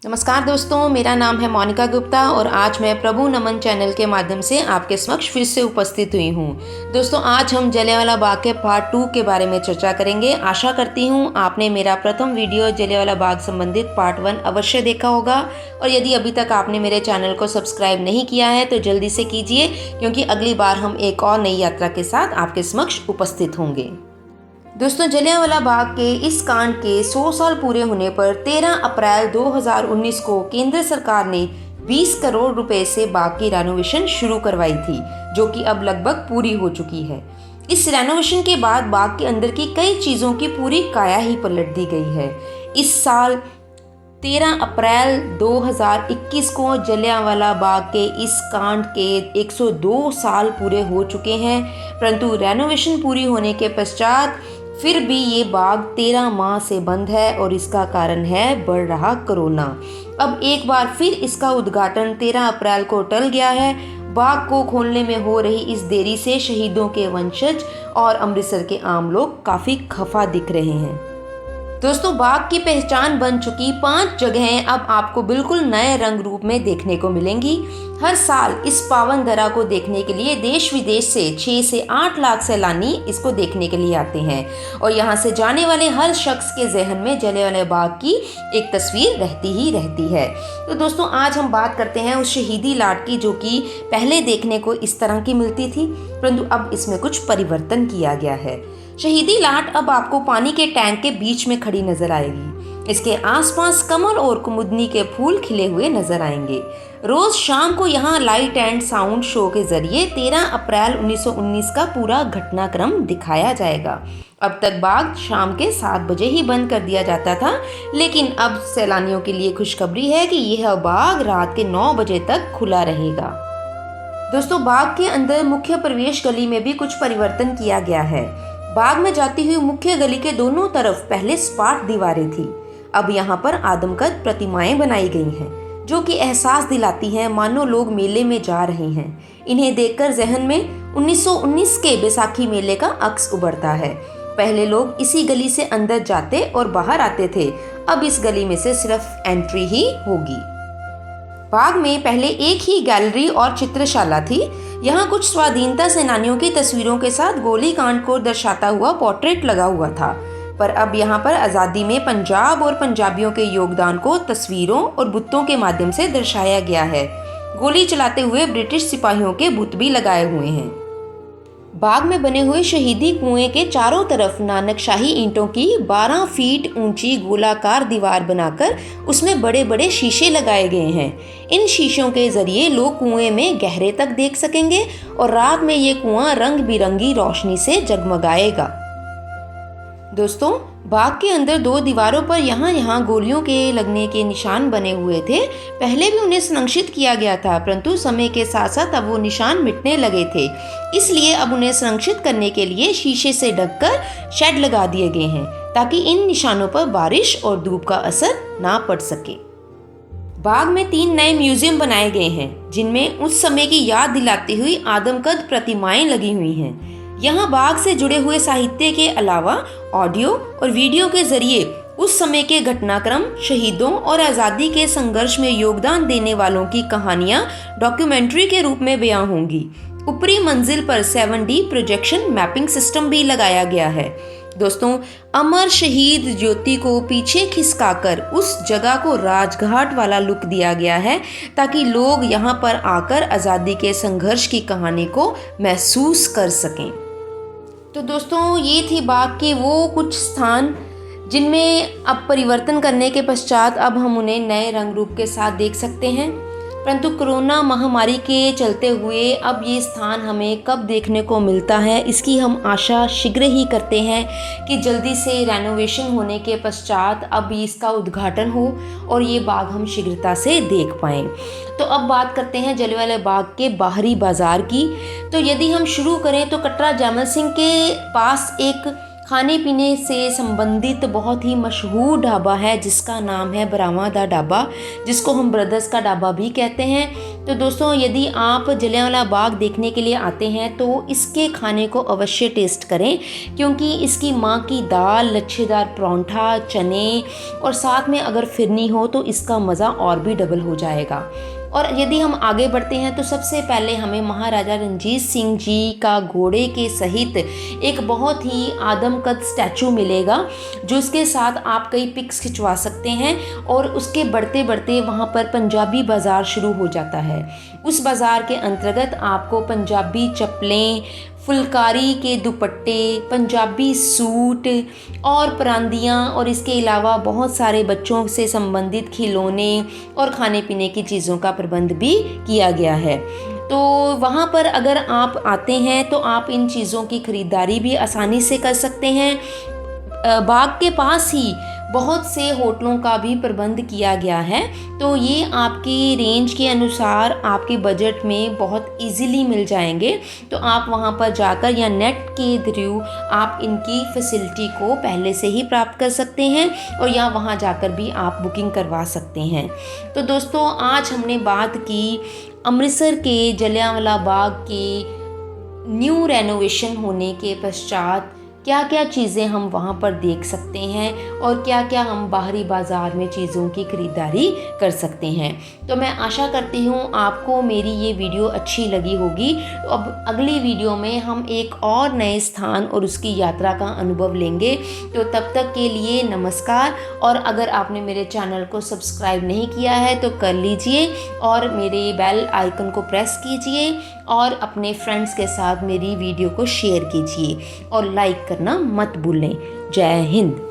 नमस्कार दोस्तों, मेरा नाम है मोनिका गुप्ता और आज मैं प्रभु नमन चैनल के माध्यम से आपके समक्ष फिर से उपस्थित हुई हूँ। दोस्तों, आज हम जलियांवाला बाग के पार्ट 2 के बारे में चर्चा करेंगे। आशा करती हूँ आपने मेरा प्रथम वीडियो जलियांवाला बाग संबंधित पार्ट 1 अवश्य देखा होगा और यदि अभी तक आपने मेरे चैनल को सब्सक्राइब नहीं किया है तो जल्दी से कीजिए, क्योंकि अगली बार हम एक और नई यात्रा के साथ आपके समक्ष उपस्थित होंगे। दोस्तों, जलियांवाला बाग के इस कांड के 100 साल पूरे होने पर 13 अप्रैल 2019 को केंद्र सरकार ने 20 करोड़ रुपए से बाग की रेनोवेशन शुरू करवाई थी, जो कि अब लगभग पूरी हो चुकी है। इस रेनोवेशन के बाद बाग के अंदर की कई चीज़ों की पूरी काया ही पलट दी गई है। इस साल 13 अप्रैल 2021 को जलियांवाला बाग के इस कांड के 102 साल पूरे हो चुके हैं, परंतु रेनोवेशन पूरी होने के पश्चात फिर भी ये बाग 13 माह से बंद है और इसका कारण है बढ़ रहा कोरोना। अब एक बार फिर इसका उद्घाटन 13 अप्रैल को टल गया है। बाग को खोलने में हो रही इस देरी से शहीदों के वंशज और अमृतसर के आम लोग काफ़ी खफा दिख रहे हैं। दोस्तों, बाग की पहचान बन चुकी 5 जगहें अब आपको बिल्कुल नए रंग रूप में देखने को मिलेंगी। हर साल इस पावन धरा को देखने के लिए देश विदेश से 6 से 8 लाख सैलानी इसको देखने के लिए आते हैं और यहाँ से जाने वाले हर शख्स के जहन में जलियांवाला बाग की एक तस्वीर रहती ही रहती है। तो दोस्तों, आज हम बात करते हैं उस शहीदी लाट की, जो कि पहले देखने को इस तरह की मिलती थी, परंतु अब इसमें कुछ परिवर्तन किया गया है। शहीदी लाट अब आपको पानी के टैंक के बीच में खड़ी नजर आएगी। इसके आसपास कमल और कुमुदनी के फूल खिले हुए नजर आएंगे। रोज शाम को यहाँ लाइट एंड साउंड शो के जरिए 13 अप्रैल 1919 का पूरा घटनाक्रम दिखाया जाएगा। अब तक बाग शाम के 7 बजे ही बंद कर दिया जाता था, लेकिन अब सैलानियों के लिए खुशखबरी है कि यह बाग रात के 9 बजे तक खुला रहेगा। दोस्तों, बाग के अंदर मुख्य प्रवेश गली में भी कुछ परिवर्तन किया गया है। बाग में जाती हुई मुख्य गली के दोनों तरफ पहले सपाट दीवारें थी। अब यहाँ पर आदमकद प्रतिमाएं बनाई गई हैं, जो कि एहसास दिलाती हैं मानो लोग मेले में जा रहे हैं। इन्हें देखकर जहन में 1919 के बैसाखी मेले का अक्स उभरता है। पहले लोग इसी गली से अंदर जाते और बाहर आते थे, अब इस गली में से सिर्फ एंट्री ही होगी। बाग में पहले एक ही गैलरी और चित्रशाला थी। यहाँ कुछ स्वाधीनता सेनानियों की तस्वीरों के साथ गोली कांड को दर्शाता हुआ पोर्ट्रेट लगा हुआ था, पर अब यहाँ पर आज़ादी में पंजाब और पंजाबियों के योगदान को तस्वीरों और बुतों के माध्यम से दर्शाया गया है। गोली चलाते हुए ब्रिटिश सिपाहियों के बुत भी लगाए हुए हैं। बाग में बने हुए शहीदी कुएं के चारों तरफ नानकशाही ईंटों की 12 फीट ऊंची गोलाकार दीवार बनाकर उसमें बड़े बड़े शीशे लगाए गए हैं। इन शीशों के जरिए लोग कुएं में गहरे तक देख सकेंगे और रात में ये कुआं रंग बिरंगी रोशनी से जगमगाएगा। दोस्तों, बाग के अंदर 2 दीवारों पर यहाँ गोलियों के लगने के निशान बने हुए थे। पहले भी उन्हें संरक्षित किया गया था, परंतु समय के साथ साथ अब वो निशान मिटने लगे थे। इसलिए अब उन्हें संरक्षित करने के लिए शीशे से ढककर शेड लगा दिए गए हैं, ताकि इन निशानों पर बारिश और धूप का असर ना पड़ सके। बाग में 3 नए म्यूजियम बनाए गए हैं, जिनमें उस समय की याद दिलाती हुई आदमकद प्रतिमाएं लगी हुई हैं। यहाँ बाग से जुड़े हुए साहित्य के अलावा ऑडियो और वीडियो के जरिए उस समय के घटनाक्रम, शहीदों और आज़ादी के संघर्ष में योगदान देने वालों की कहानियाँ डॉक्यूमेंट्री के रूप में बयां होंगी। ऊपरी मंजिल पर 7D प्रोजेक्शन मैपिंग सिस्टम भी लगाया गया है। दोस्तों, अमर शहीद ज्योति को पीछे खिसकाकर उस जगह को राजघाट वाला लुक दिया गया है, ताकि लोग यहाँ पर आकर आज़ादी के संघर्ष की कहानी को महसूस कर सकें। तो दोस्तों, ये थी बाग के वो कुछ स्थान जिनमें अब परिवर्तन करने के पश्चात अब हम उन्हें नए रंग रूप के साथ देख सकते हैं, परंतु कोरोना महामारी के चलते हुए अब ये स्थान हमें कब देखने को मिलता है, इसकी हम आशा शीघ्र ही करते हैं कि जल्दी से रेनोवेशन होने के पश्चात अब इसका उद्घाटन हो और ये बाग हम शीघ्रता से देख पाएँ। तो अब बात करते हैं जलियांवाला बाग के बाहरी बाज़ार की। तो यदि हम शुरू करें तो कटरा जैमल सिंह के पास एक खाने पीने से संबंधित बहुत ही मशहूर ढाबा है जिसका नाम है ब्रह्मा दा ढाबा, जिसको हम ब्रदर्स का ढाबा भी कहते हैं। तो दोस्तों, यदि आप जलियांवाला बाग देखने के लिए आते हैं तो इसके खाने को अवश्य टेस्ट करें, क्योंकि इसकी माँ की दाल, लच्छेदार परांठा, चने और साथ में अगर फिरनी हो तो इसका मज़ा और भी डबल हो जाएगा। और यदि हम आगे बढ़ते हैं तो सबसे पहले हमें महाराजा रणजीत सिंह जी का घोड़े के सहित एक बहुत ही आदमकद स्टैचू मिलेगा, जिसके साथ आप कई पिक्स खिंचवा सकते हैं। और उसके बढ़ते बढ़ते वहाँ पर पंजाबी बाज़ार शुरू हो जाता है। उस बाज़ार के अंतर्गत आपको पंजाबी चप्पलें, फुलकारी के दुपट्टे, पंजाबी सूट और परांदियाँ और इसके अलावा बहुत सारे बच्चों से संबंधित खिलौने और खाने पीने की चीज़ों का प्रबंध भी किया गया है। तो वहाँ पर अगर आप आते हैं तो आप इन चीज़ों की खरीदारी भी आसानी से कर सकते हैं। बाग के पास ही बहुत से होटलों का भी प्रबंध किया गया है, तो ये आपकी रेंज के अनुसार आपके बजट में बहुत इजीली मिल जाएंगे। तो आप वहाँ पर जाकर या नेट के थ्रू आप इनकी फैसिलिटी को पहले से ही प्राप्त कर सकते हैं, और या वहाँ जाकर भी आप बुकिंग करवा सकते हैं। तो दोस्तों, आज हमने बात की अमृतसर के जलियांवाला बाग के न्यू रेनोवेशन होने के पश्चात क्या क्या चीज़ें हम वहाँ पर देख सकते हैं और क्या क्या हम बाहरी बाज़ार में चीज़ों की खरीदारी कर सकते हैं। तो मैं आशा करती हूँ आपको मेरी ये वीडियो अच्छी लगी होगी। तो अब अगली वीडियो में हम एक और नए स्थान और उसकी यात्रा का अनुभव लेंगे। तो तब तक के लिए नमस्कार। और अगर आपने मेरे चैनल को सब्सक्राइब नहीं किया है तो कर लीजिए और मेरे बेल आइकन को प्रेस कीजिए और अपने फ्रेंड्स के साथ मेरी वीडियो को शेयर कीजिए और लाइक करना मत भूलें। जय हिंद।